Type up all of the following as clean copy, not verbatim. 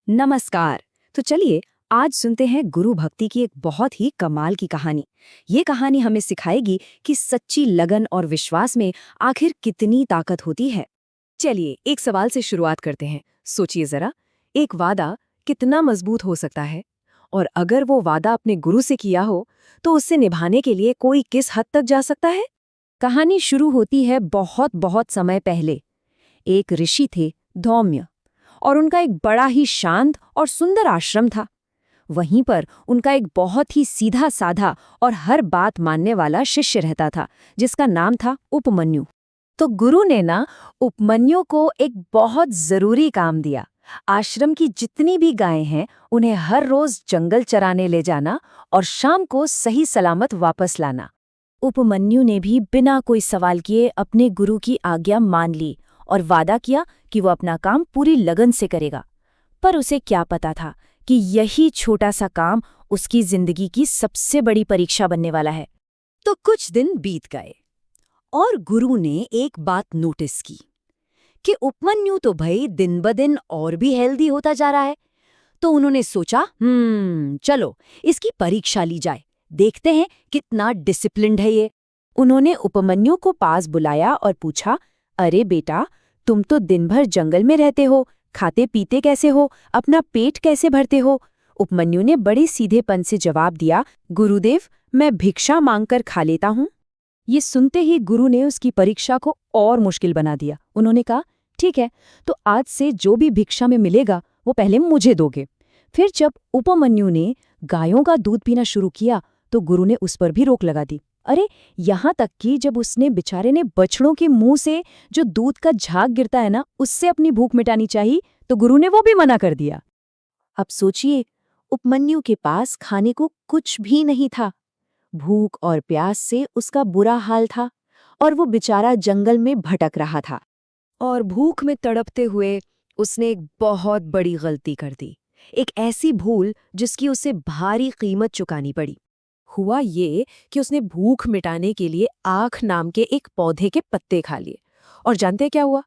नमस्कार। तो चलिए आज सुनते हैं गुरु भक्ति की एक बहुत ही कमाल की कहानी। ये कहानी हमें सिखाएगी कि सच्ची लगन और विश्वास में आखिर कितनी ताकत होती है। चलिए एक सवाल से शुरुआत करते हैं। सोचिए जरा, एक वादा कितना मजबूत हो सकता है, और अगर वो वादा अपने गुरु से किया हो तो उससे निभाने के लिए कोई किस हद तक जा सकता है। कहानी शुरू होती है बहुत बहुत समय पहले। एक ऋषि थे, धौम्य, और उनका एक बड़ा ही शांत और सुंदर आश्रम था। वहीं पर उनका एक बहुत ही सीधा साधा और हर बात मानने वाला शिष्य रहता था, जिसका नाम था उपमन्यु। तो गुरु ने ना उपमन्यु को एक बहुत जरूरी काम दिया। आश्रम की जितनी भी गायें हैं उन्हें हर रोज जंगल चराने ले जाना और शाम को सही सलामत वापस लाना। उपमन्यु ने भी बिना कोई सवाल किए अपने गुरु की आज्ञा मान ली और वादा किया कि वो अपना काम पूरी लगन से करेगा। पर उसे क्या पता था कि यही छोटा सा काम उसकी जिंदगी की सबसे बड़ी परीक्षा बनने वाला है। तो कुछ दिन बीत गए और गुरु ने एक बात नोटिस की कि उपमन्यु तो भाई दिन ब दिन और भी हेल्दी होता जा रहा है। तो उन्होंने सोचा, चलो इसकी परीक्षा ली जाए, देखते हैं कितना डिसिप्लिन्ड है ये। उन्होंने उपमन्यु को पास बुलाया और पूछा, अरे बेटा, तुम तो दिन भर जंगल में रहते हो, खाते पीते कैसे हो, अपना पेट कैसे भरते हो? उपमन्यु ने बड़े सीधेपन से जवाब दिया, गुरुदेव, मैं भिक्षा मांगकर खा लेता हूँ। ये सुनते ही गुरु ने उसकी परीक्षा को और मुश्किल बना दिया। उन्होंने कहा, ठीक है, तो आज से जो भी भिक्षा में मिलेगा वो पहले मुझे दोगे। फिर जब उपमन्यु ने गायों का दूध पीना शुरू किया तो गुरु ने उस पर भी रोक लगा दी। अरे, यहाँ तक कि जब उसने बेचारे ने बछड़ों के मुंह से जो दूध का झाग गिरता है ना, उससे अपनी भूख मिटानी चाहिए, तो गुरु ने वो भी मना कर दिया। अब सोचिए, उपमन्यु के पास खाने को कुछ भी नहीं था। भूख और प्यास से उसका बुरा हाल था और वो बेचारा जंगल में भटक रहा था। और भूख में तड़पते हुए उसने एक बहुत बड़ी गलती कर दी, एक ऐसी भूल जिसकी उसे भारी कीमत चुकानी पड़ी। हुआ ये कि उसने भूख मिटाने के लिए आँख नाम के एक पौधे के पत्ते खा लिए। और जानते क्या हुआ?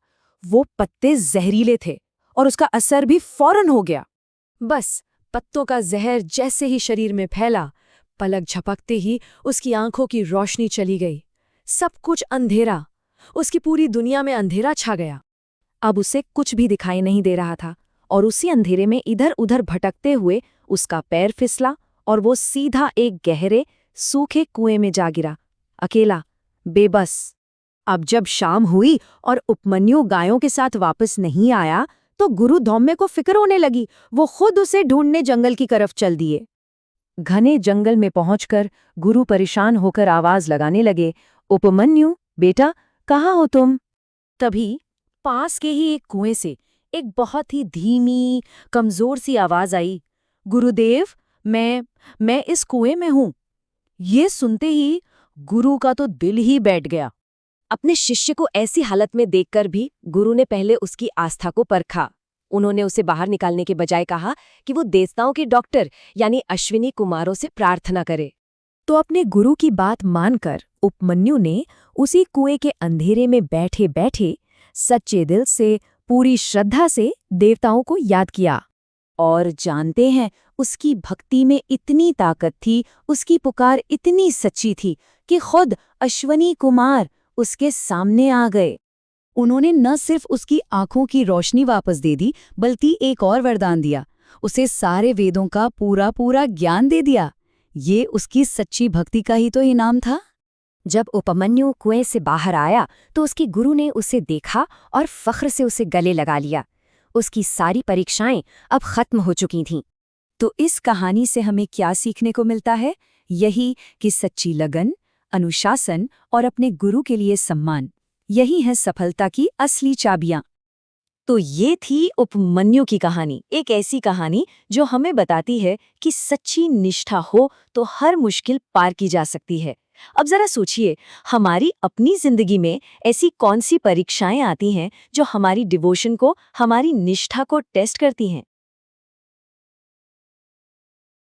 वो पत्ते जहरीले थे और उसका असर भी फौरन हो गया। बस पत्तों का जहर जैसे ही शरीर में फैला, पलक झपकते ही उसकी आंखों की रोशनी चली गई। सब कुछ अंधेरा, उसकी पूरी दुनिया में अंधेरा छा गया। अब उसे कुछ भी दिखाई नहीं दे रहा था और उसी अंधेरे में इधर उधर भटकते हुए उसका पैर फिसला और वो सीधा एक गहरे सूखे कुएं में जा गिरा, अकेला, बेबस। अब जब शाम हुई और उपमन्यु गायों के साथ वापस नहीं आया तो गुरु धौम्य को फिक्र होने लगी। वो खुद उसे ढूंढने जंगल की तरफ चल दिए। घने जंगल में पहुंचकर गुरु परेशान होकर आवाज लगाने लगे, उपमन्यु बेटा, कहाँ हो तुम? तभी पास के ही एक कुएं से एक बहुत ही धीमी, कमजोर सी आवाज आई, गुरुदेव, मैं इस कुएं में हूं। ये सुनते ही गुरु का तो दिल ही बैठ गया। अपने शिष्य को ऐसी हालत में देखकर भी गुरु ने पहले उसकी आस्था को परखा। उन्होंने उसे बाहर निकालने के बजाय कहा कि वो देवताओं के डॉक्टर यानी अश्विनी कुमारों से प्रार्थना करे। तो अपने गुरु की बात मानकर उपमन्यु ने उसी कुएं के अंधेरे में बैठे बैठे सच्चे दिल से, पूरी श्रद्धा से देवताओं को याद किया। और जानते हैं, उसकी भक्ति में इतनी ताकत थी, उसकी पुकार इतनी सच्ची थी कि खुद अश्विनी कुमार उसके सामने आ गए। उन्होंने न सिर्फ उसकी आंखों की रोशनी वापस दे दी, बल्कि एक और वरदान दिया, उसे सारे वेदों का पूरा पूरा ज्ञान दे दिया। ये उसकी सच्ची भक्ति का ही तो इनाम था। जब उपमन्यु कुएं से बाहर आया तो उसके गुरु ने उसे देखा और फख्र से उसे गले लगा लिया। उसकी सारी परीक्षाएं अब खत्म हो चुकी थीं। तो इस कहानी से हमें क्या सीखने को मिलता है? यही कि सच्ची लगन, अनुशासन और अपने गुरु के लिए सम्मान, यही है सफलता की असली चाबियां। तो ये थी उपमन्यु की कहानी, एक ऐसी कहानी जो हमें बताती है कि सच्ची निष्ठा हो तो हर मुश्किल पार की जा सकती है। अब जरा सोचिए, हमारी अपनी जिंदगी में ऐसी कौन सी परीक्षाएं आती हैं जो हमारी डिवोशन को, हमारी निष्ठा को टेस्ट करती हैं?